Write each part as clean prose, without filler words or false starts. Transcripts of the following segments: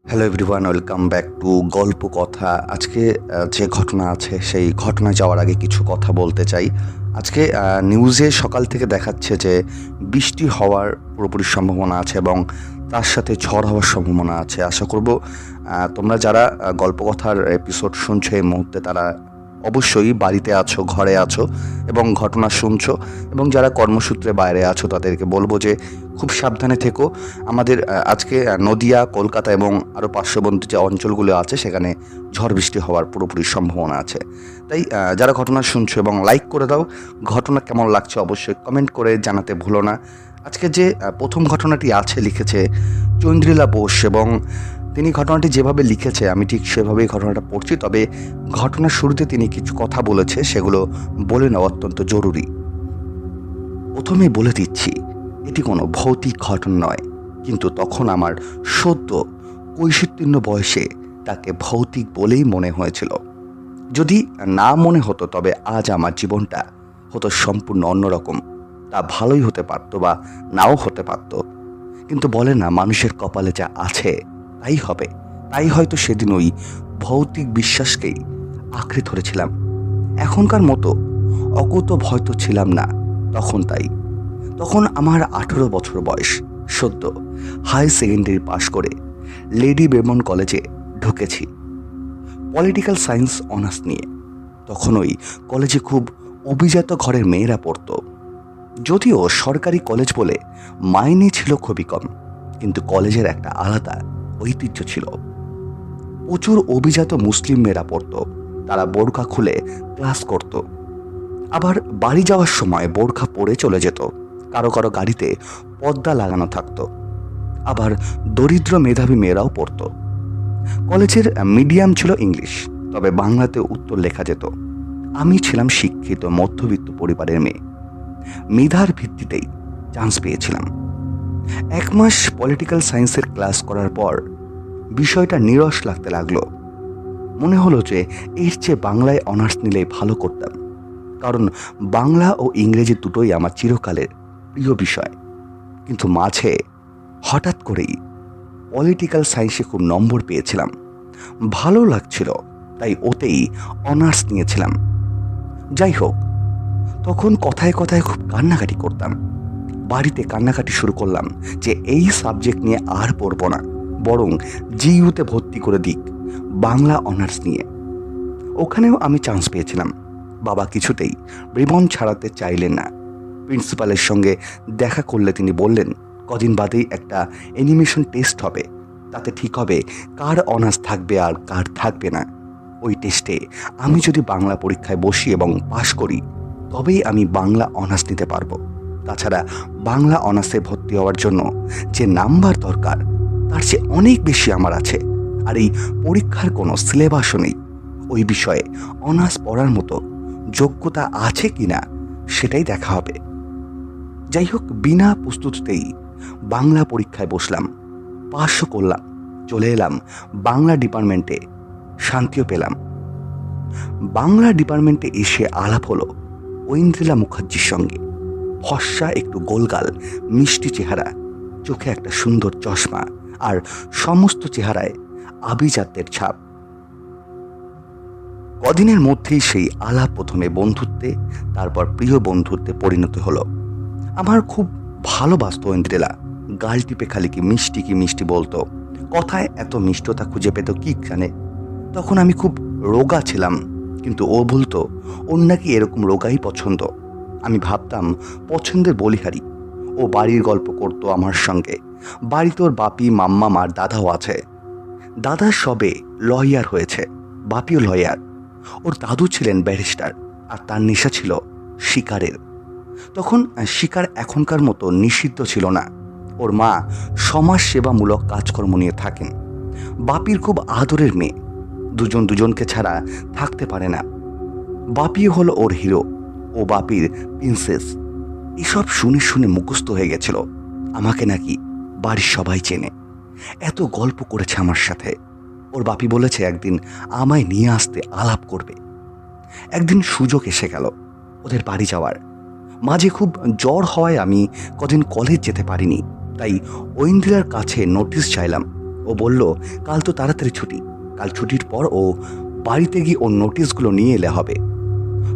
Hello everyone, welcome back to গল্প কথা। আজকে যে ঘটনা আছে সেই ঘটনায় যাওয়ার আগে কিছু কথা বলতে চাই। আজকে নিউজে সকাল থেকে দেখাচ্ছে যে বৃষ্টি হওয়ার পুরোপুরি সম্ভাবনা আছে এবং তার সাথে ঝড় হওয়ার সম্ভাবনা আছে। আশা করব তোমরা যারা গল্প কথার এপিসোড শুনছো এই মুহূর্তে তারা অবশ্যই বাড়িতে আছো, ঘরে আছো এবং ঘটনা শুনছো, এবং যারা কর্মসূত্রে বাইরে আছো তাদেরকে বলবো যে খুব সাবধানে থেকো। আমাদের আজকে নদিয়া, কলকাতা এবং আরও পার্শ্ববর্তী যে অঞ্চলগুলো আছে সেখানে ঝড় বৃষ্টি হওয়ার পুরোপুরি সম্ভাবনা আছে। তাই যারা ঘটনা শুনছো এবং লাইক করে দাও, ঘটনা কেমন লাগছে অবশ্যই কমেন্ট করে জানাতে ভুলো না। আজকে যে প্রথম ঘটনাটি আছে লিখেছে চন্দ্রিলা বোস, এবং তিনি ঘটনাটি যেভাবে লিখেছে আমি ঠিক সেভাবেই ঘটনাটা পড়ছি। তবে ঘটনার শুরুতে তিনি কিছু কথা বলেছে, সেগুলো বলে নেওয়া অত্যন্ত জরুরি। প্রথমেই বলে দিচ্ছি, এটি কোনো ভৌতিক ঘটনা নয়, কিন্তু তখন আমার সদ্য কৈশোরোত্তীর্ণ বয়সে তাকে ভৌতিক বলেই মনে হয়েছিল। যদি না মনে হতো তবে আজ আমার জীবনটা হতো সম্পূর্ণ অন্যরকম। তা ভালোই হতে পারত বা নাও হতে পারত, কিন্তু বলে না মানুষের কপালে যা আছে তাই হবে। তাই হয়তো সেদিন ওই ভৌতিক বিশ্বাসকেই আঁকড়ে ধরেছিলাম। এখনকার মতো অকুত ভয় তো ছিলাম না তখন। তখন আমার 18 বছর বয়স, সদ্য হাই সেকেন্ডারি পাশ করে লেডি বেমন কলেজে ঢুকেছি পলিটিক্যাল সায়েন্স অনার্স নিয়ে। তখন ওই কলেজে খুব অভিজাত ঘরের মেয়েরা পড়তো। যদিও সরকারি কলেজ বলে মাইনে ছিল খুবই কম, কিন্তু কলেজের একটা আলাদা ঐতিহ্য ছিল। প্রচুর অভিজাত মুসলিম মেয়েরা পড়তো। তারা বোরখা খুলে ক্লাস করত, আবার বাড়ি যাওয়ার সময় বোরখা পরে চলে যেত। কারো কারো গাড়িতে পর্দা লাগানো থাকতো। আবার দরিদ্র মেধাবী মেয়েরাও পড়তো। কলেজের মিডিয়াম ছিল ইংলিশ, তবে বাংলাতে উত্তর লেখা যেত। আমি ছিলাম শিক্ষিত মধ্যবিত্ত পরিবারের মেয়ে। মেধার ভিত্তিতেই চান্স পেয়েছিলাম। 1 মাস পলিটিক্যাল সায়েন্সের ক্লাস করার পর বিষয়টা নিরস লাগতে লাগলো। মনে হলো যে এর চেয়ে বাংলায় অনার্স নিলেই ভালো করতাম, কারণ বাংলা ও ইংরেজি দুটোই আমার চিরকালের প্রিয় বিষয়। কিন্তু মাঝে হঠাৎ করেই পলিটিক্যাল সায়েন্সে খুব নম্বর পেয়েছিলাম, ভালো লাগছিল, তাই ওতেই অনার্স নিয়েছিলাম। যাই হোক, তখন কথায় কথায় খুব কান্নাকাটি করতাম। বাড়িতে কান্নাকাটি শুরু করলাম যে এই সাবজেক্ট নিয়ে আর পড়ব না, বরং জিইউতে ভর্তি করে দিক বাংলা অনার্স নিয়ে। ওখানেও আমি চান্স পেয়েছিলাম। বাবা কিছুতেই রিবন ছাড়াতে চাইলেন না। প্রিন্সিপালের সঙ্গে দেখা করলে তিনি বললেন কদিন বাদেই একটা অ্যানিমেশন টেস্ট হবে, তাতে ঠিক হবে কার অনার্স থাকবে আর কার থাকবে না। ওই টেস্টে আমি যদি বাংলা পরীক্ষায় বসি এবং পাশ করি তবেই আমি বাংলা অনার্স নিতে পারবো। তাছাড়া বাংলা অনার্সে ভর্তি হওয়ার জন্য যে নাম্বার দরকার তার চেয়ে অনেক বেশি আমার আছে, আর এই পরীক্ষার কোনো সিলেবাসও নেই। ওই বিষয়ে অনার্স পড়ার মতো যোগ্যতা আছে কিনা সেটাই দেখা হবে। যাই হোক, বিনা প্রস্তুতিতেই বাংলা পরীক্ষায় বসলাম, পাশও করলাম, চলে এলাম বাংলা ডিপার্টমেন্টে। শান্তিও পেলাম। বাংলা ডিপার্টমেন্টে এসে আলাপ হলো ঐন্দ্রিলা মুখার্জির সঙ্গে। ফর্সা, একটু গোলগাল, মিষ্টি চেহারা, চোখে একটা সুন্দর চশমা, আর সমস্ত চেহারায় আভিজাত্যের ছাপ। কদিনের মধ্যেই সেই আলাপ প্রথমে বন্ধুত্বে, তারপর প্রিয় বন্ধুত্বে পরিণত হলো। আমার খুব ভালোবাসত ঐন্দ্রিলা। গাল টিপে খালি কি মিষ্টি বলতো। কথায় এত মিষ্টতা খুঁজে পেত কি জানে। তখন আমি খুব রোগা ছিলাম, কিন্তু ও বলতো ওর নাকি এরকম রোগাই পছন্দ। আমি ভাবতাম পছন্দের বলিহারি। ও বাড়ির গল্প করতো আমার সঙ্গে। বাড়িতে ওর বাপি, মাম্মা, মার দাদাও আছে। দাদা সবে লয়ার হয়েছে, বাপিও লয়ার। ওর দাদু ছিলেন ব্যারিস্টার, আর তার নেশা ছিল শিকারের। তখন শিকার এখনকার মতো নিষিদ্ধ ছিল না। ওর মা সমাজ সেবামূলক কাজকর্ম নিয়ে থাকেন। বাপির খুব আদরের মেয়ে, দুজন দুজনকে ছাড়া থাকতে পারে না। বাপি হলো ওর হিরো, ও বাপির প্রিন্সেস। এসব শুনে শুনে মুখস্থ হয়ে গেছিল আমাকে নাকি বাড়ির সবাই চেনে। এত গল্প করেছে আমার সাথে। ওর বাপি বলেছে একদিন আমায় নিয়ে আসতে আলাপ করবে। একদিন সুযোগ এসে গেল ওদের বাড়ি যাওয়ার। মাঝে খুব জ্বর হওয়ায় আমি কদিন কলেজ যেতে পারিনি, তাই ঐন্দ্রিলার কাছে নোটিশ চাইলাম ও বলল কাল তো তাড়াতাড়ি ছুটি, কাল ছুটির পর ও বাড়িতে গিয়ে ওর নোটিশগুলো নিয়ে এলে হবে,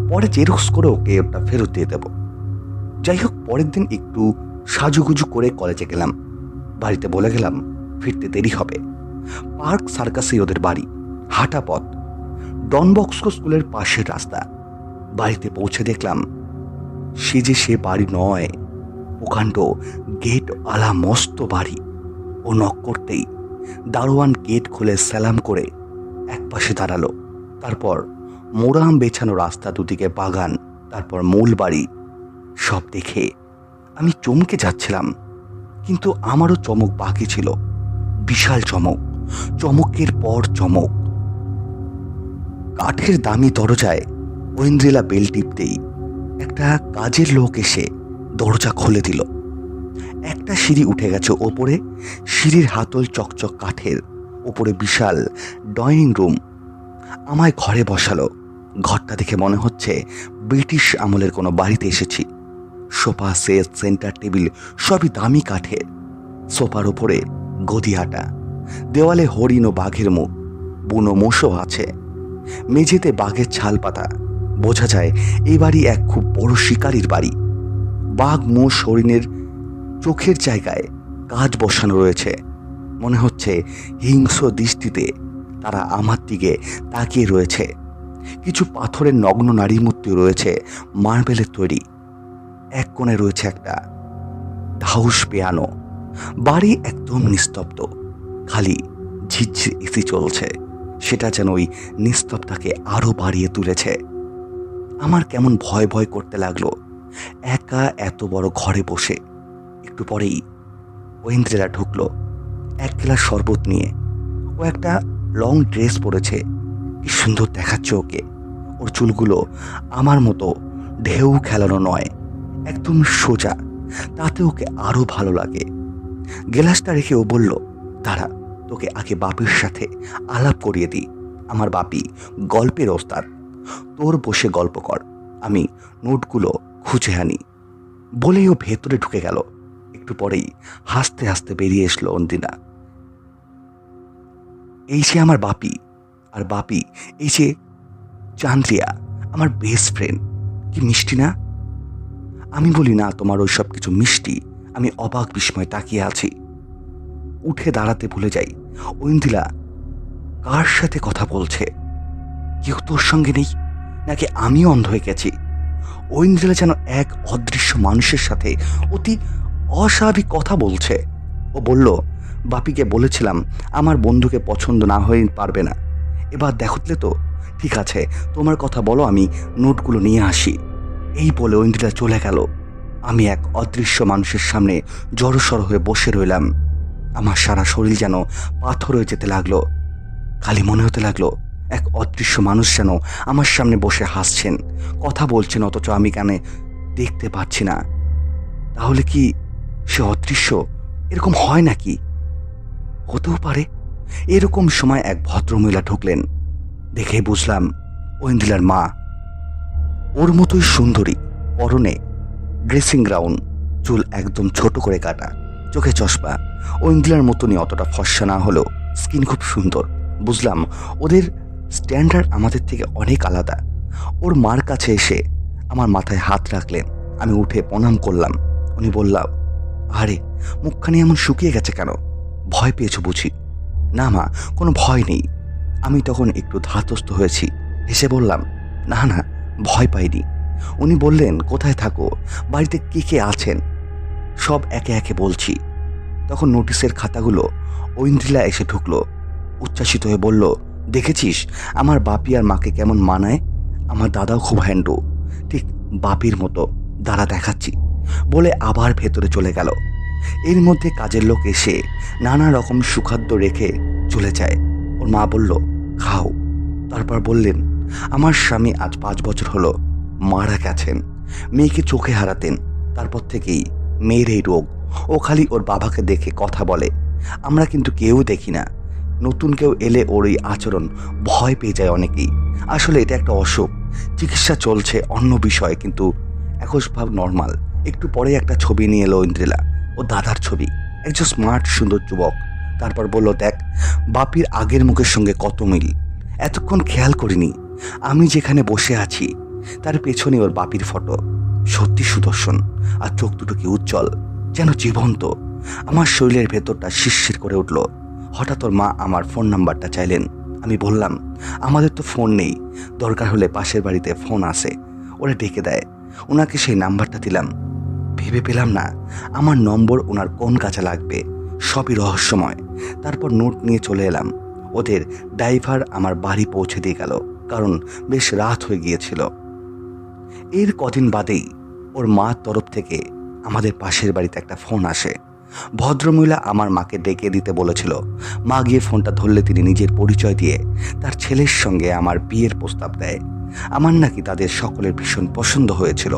পরে জেরক্স করে ওকে ওটা ফেরত দিয়ে দেব। যাই হোক, পরের দিন একটু সাজুগুজু করে কলেজে গেলাম। বাড়িতে বলে গেলাম ফিরতে দেরি হবে। পার্ক সার্কাসে ওদের বাড়ি, হাঁটা পথ, ডন বস্কো স্কুলের পাশের রাস্তা। বাড়িতে পৌঁছে দেখলাম সে বাড়ি নয়, প্রকাণ্ড গেট আলা মস্ত বাড়ি। ও নক করতেই দারোয়ান গেট খুলে সালাম করে এক পাশে দাঁড়ালো। তারপর মোরাম বেছানো রাস্তা, দুদিকে বাগান, তারপর মূল বাড়ি। সব দেখে আমি চমকে যাচ্ছিলাম, কিন্তু আমারও চমক বাকি ছিল। বিশাল চমক, চমকের পর চমক। কাঠের দামি দরজায় ঐন্দ্রিলা বেল টিপতেই একটা কাজের লোক এসে দরজা খুলে দিল। একটা সিঁড়ি উঠে গেছে ওপরে, সিঁড়ির হাতল চকচক কাঠের, ওপরে বিশাল ড্রয়িং রুম। আমায় ঘরে বসালো। ঘরটা দেখে মনে হচ্ছে ব্রিটিশ আমলের কোনো বাড়িতে এসেছি। সোফা সেট, সেন্টার টেবিল সবই দামি কাঠের। সোফার ওপরে গদি আটা, দেওয়ালে হরিণ ও বাঘের মুখ, বুনো মোষও আছে। মেঝেতে বাঘের ছাল পাতা। বোঝা যায় এই বাড়ি এক খুব বড় শিকারীর বাড়ি। বাঘ, মোষ, হরিণের চোখের জায়গায় কাজ বসানো রয়েছে। মনে হচ্ছে হিংস্র দৃষ্টিতে তারা আমার দিকে তাকিয়ে রয়েছে। কিছু পাথরের নগ্ন নারী মূর্তি রয়েছে, মার্বেলের তৈরি। এক কোণে রয়েছে একটা ধাউস পিয়ানো। বাড়ি একদম নিস্তব্ধ, খালি ঝিরঝির এসি চলছে। সেটা যেন ওই নিস্তব্ধতাকে আরো বাড়িয়ে তুলেছে। আমার কেমন ভয় ভয় করতে লাগলো, একা এত বড় ঘরে বসে। একটু পরেই ঐন্দ্রিলা ঢুকলো এক গ্লাস শরবত নিয়ে। ও একটা লং ড্রেস পরেছে, কি সুন্দর দেখাচ্ছে ওকে। ওর চুলগুলো আমার মতো ঢেউ খেলানো নয়, একদম সোজা, তাতে ওকে আরো ভালো লাগে। গ্লাসটা রেখে ও বলল, দাঁড়া, তোকে আগে বাপির সাথে আলাপ করিয়ে দিই। আমার বাপি গল্পের ওস্তাদ, তোর বসে গল্প কর, আমি নোটগুলো খুঁজে আনি। বলেই ও ভেতরে ঢুকে গেল। একটু পরেই হাসতে হাসতে বেরিয়ে এসলো অন্দিনা। এই যে আমার বাপি, আর বাপি এই যে চান্দ্রিয়া, আমার বেস্ট ফ্রেন্ড। কি মিষ্টি না? আমি বলি না তোমার ওই সব কিছু মিষ্টি। আমি অবাক বিস্ময় তাকিয়ে আছি। উঠে দাঁড়াতে ভুলে যাই। ঐন্দ্রিলা কার সাথে কথা বলছে? কেউ তোর সঙ্গে নেই নাকি আমিও অন্ধ হয়ে গেছি? ঐন্দ্রিলা যেন এক অদৃশ্য মানুষের সাথে অতি অস্বাভাবিক কথা বলছে। ও বলল, বাপিকে বলেছিলাম আমার বন্ধুকে পছন্দ না হয়ে পারবে না। এবার দেখলে তো, ঠিক আছে, তোমার কথা বলো, আমি নোটগুলো নিয়ে আসি। এই বলে ঐন্দ্রিলা চলে গেল। আমি এক অদৃশ্য মানুষের সামনে জড়সড় হয়ে বসে রইলাম। আমার সারা শরীর যেন পাথর হয়ে যেতে লাগলো। খালি মনে হতে লাগলো এক অদৃশ্য মানুষ যেন আমার সামনে বসে হাসছেন, কথা বলছেন, অথচ আমি কানে দেখতে পাচ্ছি না। তাহলে কি সে অদৃশ্য? এরকম হয় নাকি? হতেও পারে। এরকম সময় এক ভদ্রমহিলা ঢুকলেন। দেখে বুঝলাম ঐন্দ্রিলার মা। ওর মতোই সুন্দরী, পরনে ড্রেসিং গ্রাউন্ড, চুল একদম ছোট করে কাটা, চোখে চশমা। ঐন্দ্রিলার মতনই, অতটা ফর্সা না হলেও স্কিন খুব সুন্দর। বুঝলাম ওদের স্ট্যান্ডার্ড আমাদের থেকে অনেক আলাদা। ওর মার কাছে এসে আমার মাথায় হাত রাখলেন। আমি উঠে প্রণাম করলাম। উনি বললাম, আরে মুখখানি এমন শুকিয়ে গেছে কেন? ভয় পেয়েছো বুঝি? না মা, কোনো ভয় নেই। আমি তখন একটু ধাতস্থ হয়েছি। হেসে বললাম, না না, ভয় পাইনি। উনি বললেন, কোথায় থাকো, বাড়িতে কে কে আছেন? সব একে একে বলছি। তখন নোটিশের খাতাগুলো ঐন্দ্রিলা এসে ঢুকলো। উচ্ছ্বাসিত হয়ে বলল, দেখেছিস আমার বাপি আর মাকে কেমন মানায়? আমার দাদাও খুব হ্যান্ডু, ঠিক বাপির মতো। দাঁড়া দেখাচ্ছি, বলে আবার ভেতরে চলে গেল। এর মধ্যে কাজের লোক এসে নানা রকম সুখাদ্য রেখে চলে যায়। ওর মা বলল, খাও। তারপর বললেন, আমার স্বামী আজ 5 বছর হলো মারা গেছেন। মেয়েকে চোখে হারাতেন। তারপর থেকেই মেয়ের এই রোগ। ও খালি ওর বাবাকে দেখে কথা বলে, আমরা কিন্তু কেউ দেখি না। নতুন কেউ এলে ওর এই আচরণ ভয় পেয়ে যায় অনেকেই। আসলে এটা একটা অসুখ, চিকিৎসা চলছে অন্য বিষয়, কিন্তু একশভাব নর্মাল। একটু পরে একটা ছবি নিয়ে এলো ঐন্দ্রিলা, ও দাদার ছবি। একজন স্মার্ট সুন্দর যুবক, তারপর বলল, দেখ বাপির আগের মুখের সঙ্গে কত মিল। এতক্ষণ খেয়াল করিনি আমি যেখানে বসে আছি তার পেছনে ওর বাপির ফটো। সত্যি সুদর্শন, আর চোখ দুটো কি উজ্জ্বল, যেন জীবন্ত। আমার শরীরের ভেতরটা শিরশির করে উঠল। হঠাৎ ওর মা আমার ফোন নাম্বারটা চাইলেন। আমি বললাম, আমাদের তো ফোন নেই, দরকার হলে পাশের বাড়িতে ফোন আসে, ওরা ডেকে দেয়। ওনাকে সেই নাম্বারটা দিলাম। ভেবে পেলাম না আমার নম্বর ওনার কোন কাছে লাগবে, সবই রহস্যময়। তারপর নোট নিয়ে চলে এলাম। ওদের ড্রাইভার আমার বাড়ি পৌঁছে দিয়ে গেল, কারণ বেশ রাত হয়ে গিয়েছিল। এর কদিন বাদেই ওর মার তরফ থেকে আমাদের পাশের বাড়িতে একটা ফোন আসে। ভদ্রমহিলা আমার মাকে ডেকে দিতে বলেছিল। মা গিয়ে ফোনটা ধরলে তিনি নিজের পরিচয় দিয়ে তার ছেলের সঙ্গে আমার বিয়ের প্রস্তাব দেয়। আমার নাকি তাদের সকলের ভীষণ পছন্দ হয়েছিল,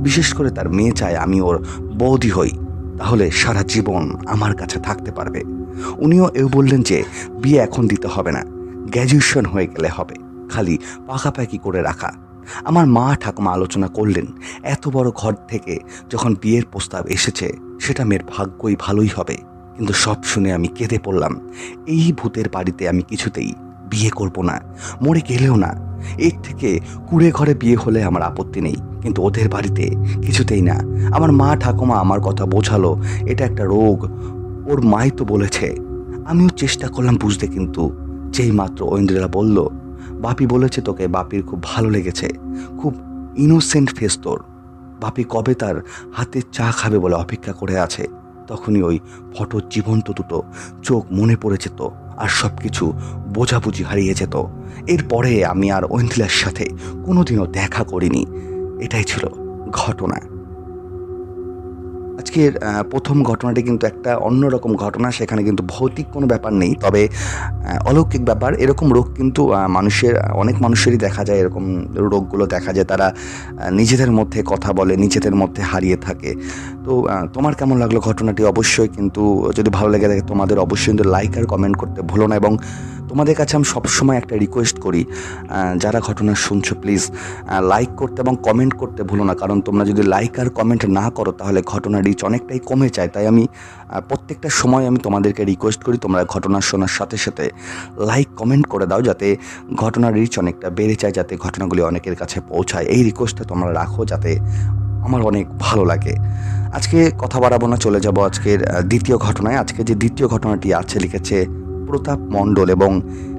বিশেষ করে তার মেয়ে চায় আমি ওর বৌদি হই, তাহলে সারা জীবন আমার কাছে থাকতে পারবে। উনিও এও বললেন যে বিয়ে এখন দিতে হবে না, গ্র্যাজুয়েশন হয়ে গেলে হবে, খালি পাকাপাকি করে রাখা। আমার মা ঠাকুমা আলোচনা করলেন, এত বড় ঘর থেকে যখন বিয়ের প্রস্তাব এসেছে সেটা মেয়ের ভাগ্যই ভালোই হবে। কিন্তু সব শুনে আমি কেঁদে পড়লাম। এই ভূতের বাড়িতে আমি কিছুতেই বিয়ে করব না, মরে গেলেও না। এর থেকে কুড়ে ঘরে বিয়ে হলে আমার আপত্তি নেই, কিন্তু ওদের বাড়িতে কিছুতেই না। আমার মা ঠাকুমা আমার কথা বোঝালো, এটা একটা রোগ, ওর মাই তো বলেছে। আমিও চেষ্টা করলাম বুঝতে, কিন্তু যেই মাত্র ঐন্দ্রিলা বলল, বাপি বলেছে তোকে, বাপির খুব ভালো লেগেছে, খুব ইনোসেন্ট ফেস তোর, বাপি কবে তার হাতের চা খাবে বলে অপেক্ষা করে আছে, তখনই ওই ফটোর জীবন্ত দুটো চোখ মনে পড়ে যেত, আর সব কিছু বোঝাবুঝি হারিয়ে যেত। এরপরে আমি আর ঐন্দ্রিলার সাথে কোনোদিনও দেখা করিনি। এটাই ছিল ঘটনা। আজকের প্রথম ঘটনাটি কিন্তু একটা অন্যরকম ঘটনা। সেখানে কিন্তু ভৌতিক কোনো ব্যাপার নেই, তবে অলৌকিক ব্যাপার। এরকম রোগ কিন্তু মানুষের, অনেক মানুষেরই দেখা যায়, এরকম রোগগুলো দেখা যায়। তারা নিজেদের মধ্যে কথা বলে, নিজেদের মধ্যে হারিয়ে থাকে। তো তোমার কেমন লাগলো ঘটনাটি? অবশ্যই কিন্তু যদি ভালো লেগে থাকে তোমাদের অবশ্যই কিন্তু লাইক আর কমেন্ট করতে ভুলো না। এবং তোমাদের কাছে আমি সবসময় একটা রিকোয়েস্ট করি, যারা ঘটনা শুনছো প্লিজ লাইক করতে এবং কমেন্ট করতে ভুলো না, কারণ তোমরা যদি লাইক আর কমেন্ট না করো তাহলে ঘটনার রিচ অনেকটাই কমে যায়। তাই আমি প্রত্যেকটা সময় আমি তোমাদেরকে রিকোয়েস্ট করি, তোমরা ঘটনা শোনার সাথে সাথে লাইক কমেন্ট করে দাও, যাতে ঘটনার রিচ অনেকটা বেড়ে যায়, যাতে ঘটনাগুলি অনেকের কাছে পৌঁছায়। এই রিকোয়েস্টটা তোমরা রাখো, যাতে আমার অনেক ভালো লাগে। আজকে কথা বাড়াবো না, চলে যাব আজকের দ্বিতীয় ঘটনায়। আজকে যে দ্বিতীয় ঘটনাটি আছে লিখেছে প্রতাপ মণ্ডল, এবং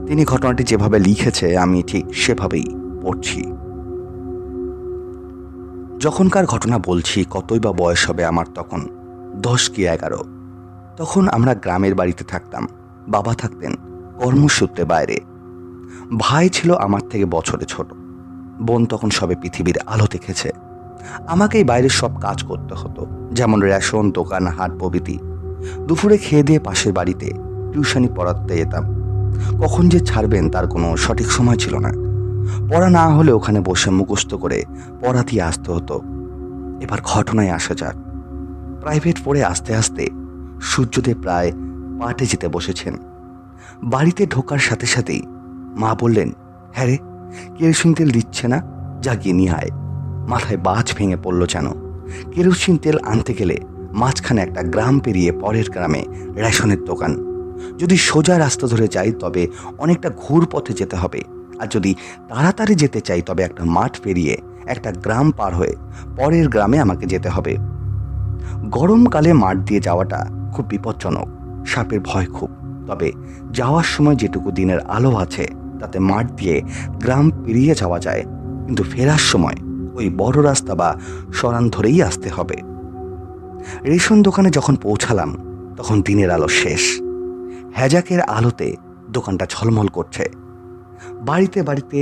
তিনি ঘটনাটি যেভাবে লিখেছে আমি ঠিক সেভাবেই পড়ছি। যখনকার ঘটনা বলছি, কতই বা বয়স হবে আমার তখন, 10 কি 11। তখন আমরা গ্রামের বাড়িতে থাকতাম। বাবা থাকতেন কর্মসূত্রে বাইরে। ভাই ছিল আমার থেকে বছরে ছোট। বোন তখন সবে পৃথিবীর আলো দেখেছে। আমাকেই বাইরের সব কাজ করতে হতো, যেমন রেশন, দোকান, হাট প্রভৃতি। দুপুরে খেয়ে দিয়ে পাশের বাড়িতে টিউশনি পড়াতে যেতাম। কখন যে ছাড়বেন তার কোনো সঠিক সময় ছিল না। পড়া না হলে ওখানে বসে মুখস্থ করে পড়াতেই আসতে হতো। এবার ঘটনায় আসা যাক। প্রাইভেট পড়ে আস্তে আস্তে সূর্যদেব প্রায় পাটে যেতে বসেছেন। বাড়িতে ঢোকার সাথে সাথেই মা বললেন, হ্যাঁ রে, কেরোসিন তেল দিচ্ছে না, যা গিয়ে নিয়ে আয়। মাথায় বাজ ভেঙে পড়ল যেন। কেরোসিন তেল আনতে গেলে মাঝখানে একটা গ্রাম পেরিয়ে পরের গ্রামে রেশনের দোকান। যদি সোজা রাস্তা ধরে যাই তবে অনেকটা ঘুর পথে যেতে হবে, আর যদি তাড়াতাড়ি যেতে চাই তবে একটা মাঠ পেরিয়ে একটা গ্রাম পার হয়ে পরের গ্রামে আমাকে যেতে হবে। গরমকালে মাঠ দিয়ে যাওয়াটা খুব বিপজ্জনক, সাপের ভয় খুব। তবে যাওয়ার সময় যেটুকু দিনের আলো আছে তাতে মাঠ দিয়ে গ্রাম পেরিয়ে যাওয়া যায়, কিন্তু ফেরার সময় ওই বড় রাস্তা বা সরান ধরেই আসতে হবে। রেশন দোকানে যখন পৌঁছালাম তখন দিনের আলো শেষ। হ্যাজাকের আলোতে দোকানটা ঝলমল করছে। বাড়িতে বাড়িতে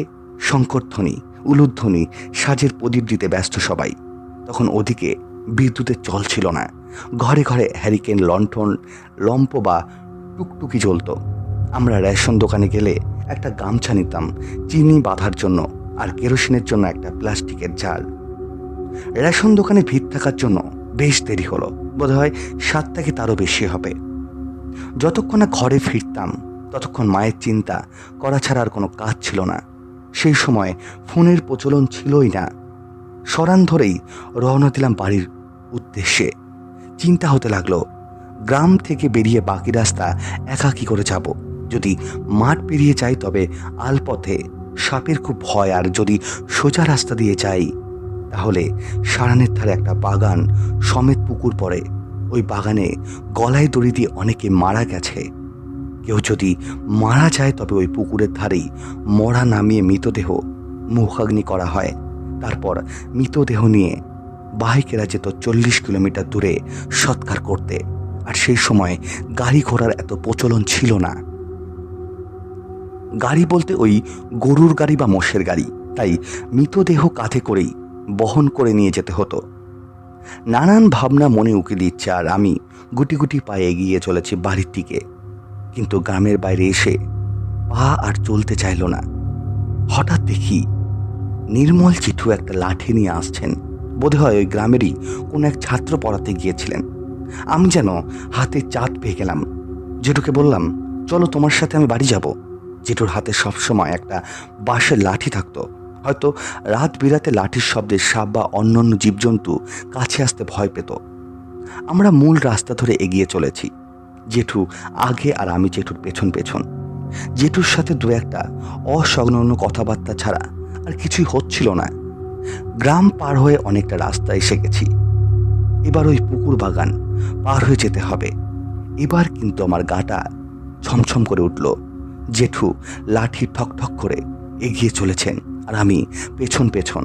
শঙ্করধ্বনি, উলুধ্বনি, সাজের প্রদীপ দিতে ব্যস্ত সবাই। তখন ওদিকে বিদ্যুতের চল ছিল না। ঘরে ঘরে হ্যারিকেন, লণ্ঠন, লম্প বা টুকটুকি জ্বলত। আমরা রেশন দোকানে গেলে একটা গামছা নিতাম চিনি বাঁধার জন্য, আর কেরোসিনের জন্য একটা প্লাস্টিকের জার। রেশন দোকানে ভিড় থাকার জন্য বেশ দেরি হলো, বোধহয় 7টা কি তারও বেশি হবে। যতক্ষণ না ঘরে ফিরতাম ততক্ষণ মায়ের চিন্তা করা ছাড়া আর কোনো কাজ ছিল না। সেই সময় ফোনের প্রচলন ছিলই না। সরান ধরেই রওনা দিলাম বাড়ির উদ্দেশ্যে। চিন্তা হতে লাগলো, গ্রাম থেকে বেরিয়ে বাকি রাস্তা একা কি করে যাব? যদি মাঠ পেরিয়ে যাই তবে আলপথে সাপের খুব ভয়, আর যদি সোজা রাস্তা দিয়ে যাই তাহলে সারানের ধারে একটা বাগান সমেত পুকুর পড়ে। ওই বাগানে গলায় দড়ি দিয়ে অনেকে মারা গেছে। কেউ যদি মারা যায় তবে ওই পুকুরের ধারেই মরা নামিয়ে মৃতদেহ মুখাগ্নি করা হয়। তারপর মৃতদেহ নিয়ে বাহিকেরা যেত 40 কিলোমিটার দূরে সৎকার করতে। আর সেই সময় গাড়ি ঘোড়ার এত প্রচলন ছিল না। গাড়ি বলতে ওই গরুর গাড়ি বা মোষের গাড়ি, তাই মৃতদেহ কাঁধে করেই বহন করে নিয়ে যেতে হতো। নানান ভাবনা মনে উকি দিচ্ছে, আর আমি গুটি গুটি পায়ে এগিয়ে চলেছি বাড়ির দিকে। কিন্তু গ্রামের বাইরে এসে পা আর চলতে চাইল না। হঠাৎ দেখি নির্মল চিঠু একটা লাঠি নিয়ে আসছেন। বোধহয় ওই গ্রামেরই কোনো এক ছাত্র পড়াতে গিয়েছিলেন। আমি যেন হাতে চাঁদ পেয়ে গেলাম। জেঠুকে বললাম, চলো তোমার সাথে আমি বাড়ি যাব। জেঠুর হাতে সবসময় একটা বাঁশের লাঠি থাকতো। হয়তো রাত বিরাতে লাঠির শব্দে সাপ বা অন্যান্য জীবজন্তু কাছে আসতে ভয় পেত। আমরা মূল রাস্তা ধরে এগিয়ে চলেছি, জেঠু আগে আর আমি জেঠুর পেছন পেছন। জেঠুর সাথে দু একটা অসংলগ্ন কথাবার্তা ছাড়া আর কিছুই হচ্ছিল না। গ্রাম পার হয়ে অনেকটা রাস্তা এসে গেছি। এবার ওই পুকুর বাগান পার হয়ে যেতে হবে। এবার কিন্তু আমার গাটা ছমছম করে উঠল। জেঠু লাঠি ঠক ঠক করে এগিয়ে চলেছেন, আর আমি পেছন পেছন।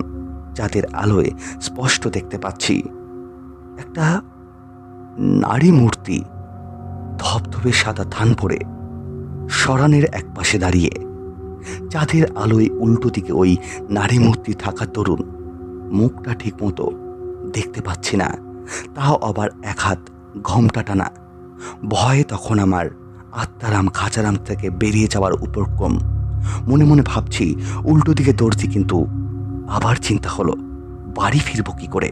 যাদের আলোয় স্পষ্ট দেখতে পাচ্ছি একটা নারী মূর্তি ধবধবে সাদা থান পরে সরানের এক পাশে দাঁড়িয়ে। চাঁদের আলোয় উল্টো দিকে ওই নারী মূর্তি থাকার দরুন মুখটা ঠিক মতো দেখতে পাচ্ছি না, তাও আবার এক হাত ঘোমটা টানা। ভয়ে তখন আমার আত্মারাম খাঁচারাম থেকে বেরিয়ে যাওয়ার উপক্রম। মনে মনে ভাবছি উল্টো দিকে দৌড়ছি, কিন্তু আবার চিন্তা হলো বাড়ি ফিরবো কি করে।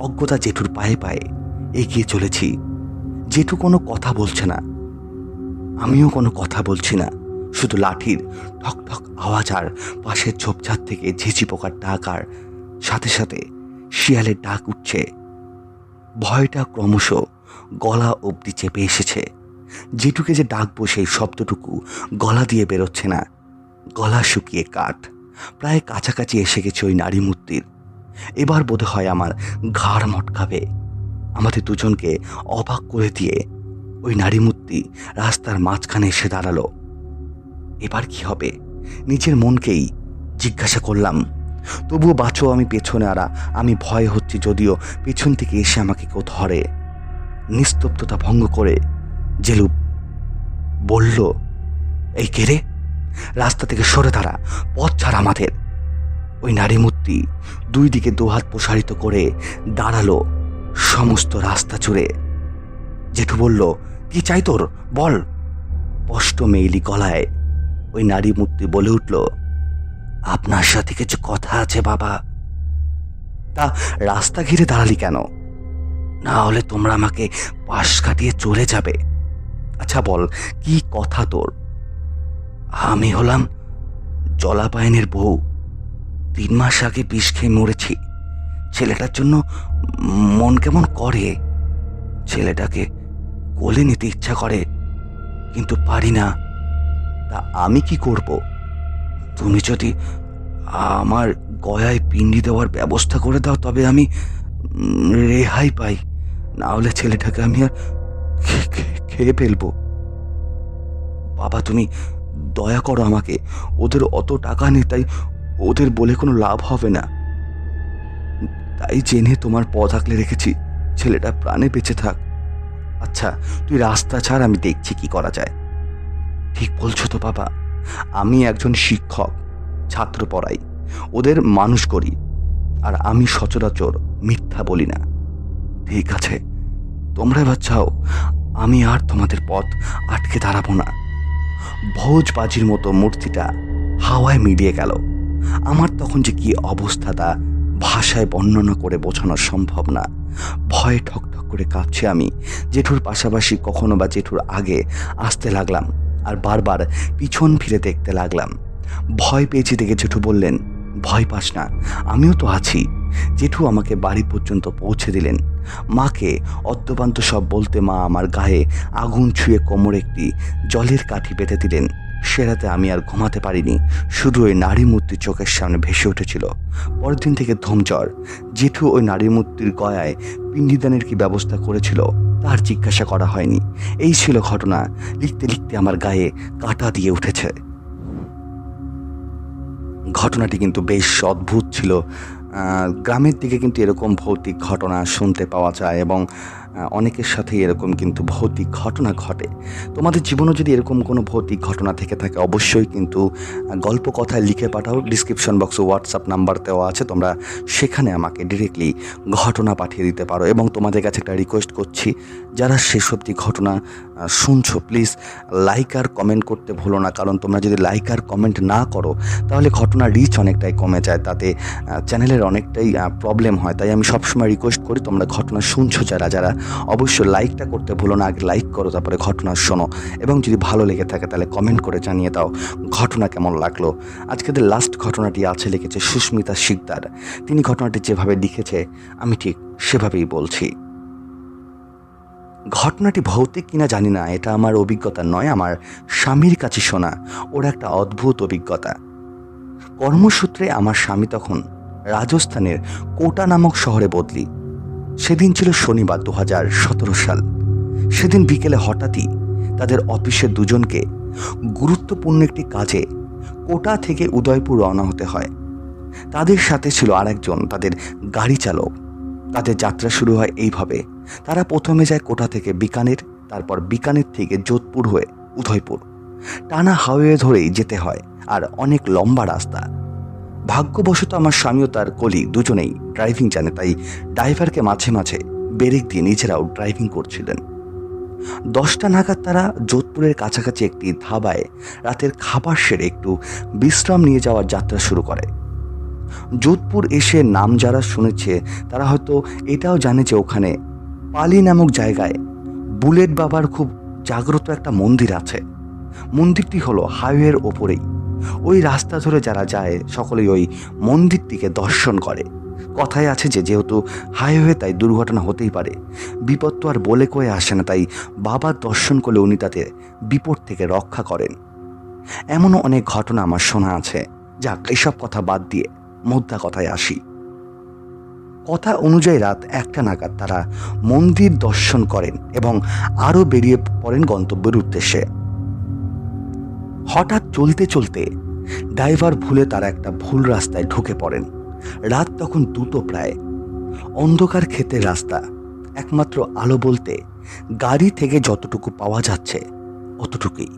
অজ্ঞতা জেঠুর পায়ে পায়ে এগিয়ে চলেছি। জেঠু কোনো কথা বলছে না, আমিও কোনো কথা বলছি না। শুধু লাঠির ঠক ঠক আওয়াজ আর পাশের ঝোপঝাড় থেকে ঝিঝি পোকার ডাক, আর সাথে সাথে শিয়ালের ডাক উঠছে। ভয়টা ক্রমশ গলা অবধি চেপে এসেছে। জেঠুকে যে ডাকবো সেই শব্দটুকু গলা দিয়ে বেরোচ্ছে না। গলা শুকিয়ে কাঠ। প্রায় কাছাকাছি এসে গেছে ওই নারী মূর্তির। এবার বোধ হয় আমার ঘাড় মটকাবে। আমাদের দুজনকে অবাক করে দিয়ে ওই নারী মূর্তি রাস্তার মাঝখানে এসে দাঁড়ালো। এবার কি হবে নিজের মনকেই জিজ্ঞাসা করলাম। তবুও বাঁচো, আমি পেছনে, আর আমি ভয় হচ্ছি যদিও পেছন থেকে এসে আমাকে কেউ ধরে। নিস্তব্ধতা ভঙ্গ করে জেলু বলল, এই কে রে? রাস্তা থেকে সরে দাঁড়া, পথ ছাড় আমাদের। ওই নারী মূর্তি দুই দিকে দুহাত প্রসারিত করে দাঁড়ালো সমস্ত রাস্তা জুড়ে। জেঠু বলল, কি চাই তোর, বল। স্পষ্ট মেইলি গলায় ওই নারী মূর্তি বলে উঠল, আপনার সাথে কিছু কথা আছে বাবা। তা রাস্তা ঘিরে দাঁড়ালি কেন? না হলে তোমরা আমাকে পাশ কাটিয়ে চলে যাবে। আচ্ছা বল, কি কথা তোর? আমি হলাম জলাপায়নের বউ। 3 মাস আগে বিষ খেয়ে মরেছি। ছেলেটার জন্য মন কেমন করে। ছেলেটাকে কোলে নিতে ইচ্ছা করে, কিন্তু পারি না। তা আমি কি করব? তুমি যদি আমার গয়ায় পিণ্ডি দেওয়ার ব্যবস্থা করে দাও তবে আমি রেহাই পাই, না হলে ছেলেটাকে আমি আর খেয়ে ফেলবো। বাবা তুমি দয়া করো আমাকে। ওদের অত টাকা নেই, তাই ওদের বলে কোনো লাভ হবে না। তাই জেনে তোমার পথ আঁকলে রেখেছি, ছেলেটা প্রাণে বেঁচে থাক। আচ্ছা তুই রাস্তা ছাড়, আমি দেখছি কি করা যায়। ঠিক বলছো তো বাবা, আমি একজন শিক্ষক, ছাত্র পড়াই, ওদের মানুষ করি, আর আমি সচরাচর মিথ্যা বলি না। ঠিক আছে, তোমরা এবার চাও, আমি আর তোমাদের পথ আটকে দাঁড়াবো না। ভোজবাজির মতো মূর্তিটা হাওয়ায় মিলিয়ে গেল। আমার তখন যে কি অবস্থা তা ভাষায় বর্ণনা করে বোঝানো সম্ভব না। ভয়ে ঠকঠক করে কাঁপছি আমি। জেঠুর পাশাপাশি কখনো বা জেঠুর আগে আসতে লাগলাম, আর বারবার পিছন ফিরে দেখতে লাগলাম। ভয় পেয়েছি দেখে জেঠু বললেন, ভয় পাস না, আমিও তো আছি। জেঠু আমাকে বাড়ি পর্যন্ত পৌঁছে দিলেন। মাকে অদ্যপান্ত সব বলতে মা আমার গায়ে আগুন ছুঁয়ে কোমরে একটি জলের কাঠি বেঁধে দিলেন। সে রাতে আমি আর ঘুমাতে পারিনি, শুধু ওই নারী মূর্তি চোখের সামনে ভেসে উঠেছিল। পরের দিন থেকে ধুমঝড়। জেঠু ওই নারী মূর্তির গয়ায় পিণ্ডিদানের কি ব্যবস্থা করেছিল তার জিজ্ঞাসা করা হয়নি। এই ছিল ঘটনা। লিখতে লিখতে আমার গায়ে কাঁটা দিয়ে উঠেছে। ঘটনাটি কিন্তু বেশ অদ্ভুত ছিল। গ্রামের দিকে কিন্তু এরকম ভৌতিক ঘটনা শুনতে পাওয়া যায় এবং অনেকের সাথেই এরকম কিন্তু ভৌতিক ঘটনা ঘটে। তোমাদের জীবনে যদি এরকম কোনো ভৌতিক ঘটনা থেকে থাকে অবশ্যই কিন্তু গল্প কথায় লিখে পাঠাও। ডিসক্রিপশন বক্সে হোয়াটসঅ্যাপ নাম্বার দেওয়া আছে, তোমরা সেখানে আমাকে ডিরেক্টলি ঘটনা পাঠিয়ে দিতে পারো। এবং তোমাদের কাছে একটা রিকোয়েস্ট করছি, যারা সেসবটি ঘটনা শুনছো প্লিজ লাইক আর কমেন্ট করতে ভুলো না, কারণ তোমরা যদি লাইক আর কমেন্ট না করো তাহলে ঘটনার রিচ অনেকটাই কমে যায়, তাতে চ্যানেলের অনেকটাই প্রবলেম হয়। তাই আমি সবসময় রিকোয়েস্ট করি তোমরা ঘটনা শুনছো যারা অবশ্যই লাইকটা করতে ভুলো না, আগে লাইক করো তারপরে ঘটনা শোনো, এবং যদি ভালো লেগে থাকে তাহলে কমেন্ট করে জানিয়ে দাও ঘটনা কেমন লাগলো। আজকের লাস্ট ঘটনাটি আছে লিখেছে সুস্মিতা শিকদার। তিনি ঘটনাটি যেভাবে লিখেছে আমি ঠিক সেভাবেই বলছি। ঘটনাটি ভৌতিক কিনা জানি না, এটা আমার অভিজ্ঞতা নয়, আমার স্বামীর কাছে শোনা ওর একটা অদ্ভুত অভিজ্ঞতা। কর্মসূত্রে আমার স্বামী তখন রাজস্থানের কোটা নামক শহরে বদলি। সেদিন ছিল শনিবার 2017 সাল। সেদিন বিকেলে হঠাৎই তাদের অফিসের দুজনকে গুরুত্বপূর্ণ একটি কাজে কোটা থেকে উদয়পুর রওনা হতে হয়। তাদের সাথে ছিল আরেকজন তাদের গাড়ি চালক। তাদের যাত্রা শুরু হয় এইভাবে। তারা প্রথমে যায় কোটা থেকে বিকানের, তারপর বিকানের থেকে যোধপুর হয়ে উদয়পুর। টানা হাইওয়ে ধরেই যেতে হয় আর অনেক লম্বা রাস্তা। ভাগ্যবশত আমার স্বামী ও তার কলিগ দুজনেই ড্রাইভিং জানে, তাই ড্রাইভারকে মাঝে মাঝে ব্রেক দিয়ে নিজেরাও ড্রাইভিং করছিলেন। 10টা নাগাদ তারা যোধপুরের কাছাকাছি একটি ধাবায় রাতের খাবার সেরে একটু বিশ্রাম নিয়ে যাওয়ার যাত্রা শুরু করে। যোধপুর এসে নাম যারা শুনেছে তারা হয়তো এটাও জানে যে ওখানে পালি নামক জায়গায় বুলেট বাবার খুব জাগ্রত একটা মন্দির আছে। মন্দিরটি হলো হাইওয়ের ওপরেই। ওই রাস্তা ধরে যারা যায় সকলেই ওই মন্দিরটিকে দর্শন করে। কথায় আছে যে যেহেতু হাইওয়ে তাই দুর্ঘটনা হতেই পারে, বিপদ তো আর বলে কয়ে আসে না, তাই বাবার দর্শন করলে উনি তাদের বিপদ থেকে রক্ষা করেন। এমনও অনেক ঘটনা আমার শোনা আছে। যাক, এসব কথা বাদ দিয়ে মোদ্দা কথায় আসি। কথা অনুযায়ী রাত 1টা নাগাদ তারা মন্দির দর্শন করেন এবং আরও বেরিয়ে পড়েন গন্তব্যের উদ্দেশ্যে। হঠাৎ চলতে চলতে ড্রাইভার ভুলে তারা একটা ভুল রাস্তায় ঢুকে পড়েন। রাত তখন 2টো প্রায়। অন্ধকার ক্ষেতের রাস্তা, একমাত্র আলো বলতে গাড়ি থেকে যতটুকু পাওয়া যাচ্ছে অতটুকুই।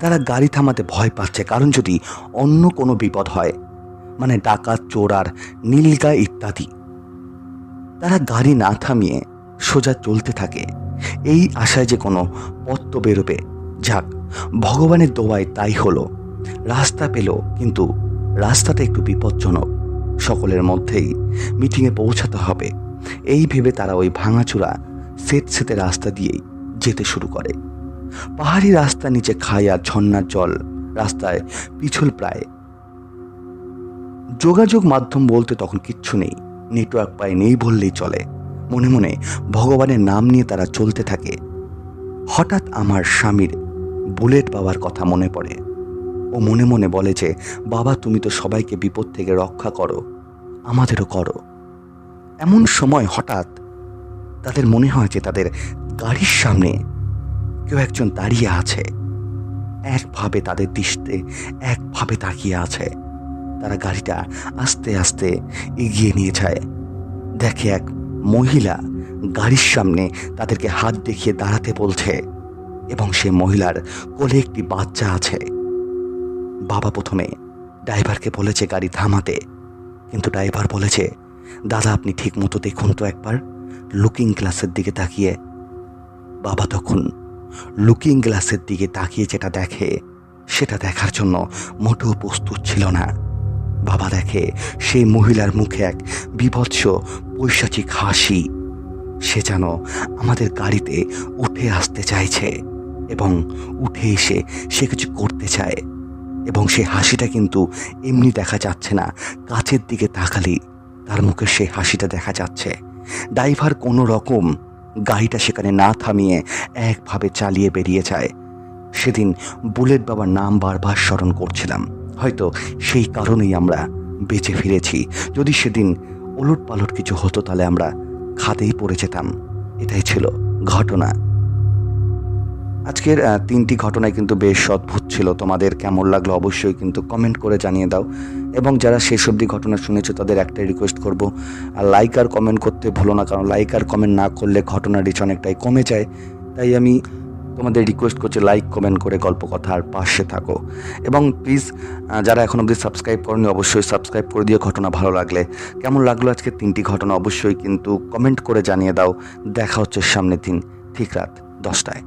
তারা গাড়ি থামাতে ভয় পাচ্ছে, কারণ যদি অন্য কোনো বিপদ হয়, মানে ডাকাত, চোর আর নীলগাই ইত্যাদি। তারা গাড়ি না থামিয়ে সোজা চলতে থাকে এই আশায় যে কোনো পথ তো বেরোবে। যাক, ভগবানের দোয়ায় তাই হলো। রাস্তা পেল, কিন্তু রাস্তাটা একটু বিপজ্জনক। সকলের মধ্যেই মিটিংয়ে পৌঁছাতে হবে এই ভেবে তারা ওই ভাঙাচোরা সেতে রাস্তা দিয়েই যেতে শুরু করে। পাহাড়ি রাস্তার নিচে খাই আর ঝর্ণার জল, রাস্তায় পিছল প্রায়। যোগাযোগ মাধ্যম বলতে তখন কিচ্ছু নেই, নেটওয়ার্ক প্রায় নেই বললেই চলে। মনে মনে ভগবানের নাম নিয়ে তারা চলতে থাকে। হঠাৎ আমার স্বামীর বুলেট বাবার কথা মনে পড়ে। ও মনে মনে বলে যে, বাবা তুমি তো সবাইকে বিপদ থেকে রক্ষা করো, আমাদেরও করো। এমন সময় হঠাৎ তাদের মনে হয় যে তাদের গাড়ির সামনে কেউ একজন দাঁড়িয়ে আছে, একভাবে তাদের দৃষ্টিতে একভাবে তাকিয়ে আছে। তারা গাড়িটা আস্তে আস্তে এগিয়ে নিয়ে যায়। দেখে এক মহিলা গাড়ির সামনে তাদেরকে হাত দেখিয়ে দাঁড়াতে বলছে এবং সে মহিলার কোলে একটি বাচ্চা আছে। বাবা প্রথমে ড্রাইভারকে বলেছে গাড়ি থামাতে, কিন্তু ড্রাইভার বলেছে, দাদা আপনি ঠিক মতো দেখুন তো একবার লুকিং গ্লাসের দিকে তাকিয়ে। বাবা তখন লুকিং গ্লাসের দিকে তাকিয়ে যেটা দেখে সেটা দেখার জন্য মোটেও প্রস্তুত ছিল না। বাবা দেখে সেই মহিলার মুখে এক বীভৎস পৈশাচিক হাসি। সে যেন আমাদের গাড়িতে উঠে আসতে চাইছে এবং উঠে এসে সে কিছু করতে চায়। এবং সে হাসিটা কিন্তু এমনি দেখা যাচ্ছে না, কাছের দিকে তাকালেই তার মুখে সেই হাসিটা দেখা যাচ্ছে। ড্রাইভার কোনো রকম গাড়িটা সেখানে না থামিয়ে একভাবে চালিয়ে বেরিয়ে যায়। সেদিন বুলেট বাবার নাম বারবার স্মরণ করছিলাম। হয়তো সেই কারণেই আমরা বেঁচে ফিরেছি। যদি সেদিন ওলট পালট কিছু হতো তাহলে আমরা খাদেই পড়ে যেতাম। এটাই ছিল ঘটনা। আজকের ৩টি ঘটনায় কিন্তু বেশ অদ্ভুত ছিল। তোমাদের কেমন লাগলো অবশ্যই কিন্তু কমেন্ট করে জানিয়ে দাও। এবং যারা শেষ অবধি ঘটনা শুনেছো তাদের একটাই রিকোয়েস্ট করব, আর লাইক আর কমেন্ট করতে ভুলো না, কারণ লাইক আর কমেন্ট না করলে ঘটনার রিচ অনেকটাই কমে যায়। তাই আমি তোমাদের রিকোয়েস্ট করছি লাইক কমেন্ট করে গল্প কথার পাশে থাকো। এবং প্লিজ যারা এখন অবধি সাবস্ক্রাইব করনি অবশ্যই সাবস্ক্রাইব করে দিও। ঘটনা ভালো লাগলে, কেমন লাগলো আজকে 3টি ঘটনা অবশ্যই কিন্তু কমেন্ট করে জানিয়ে দাও। দেখা হচ্ছে সামনের দিন ঠিক রাত 10টায়।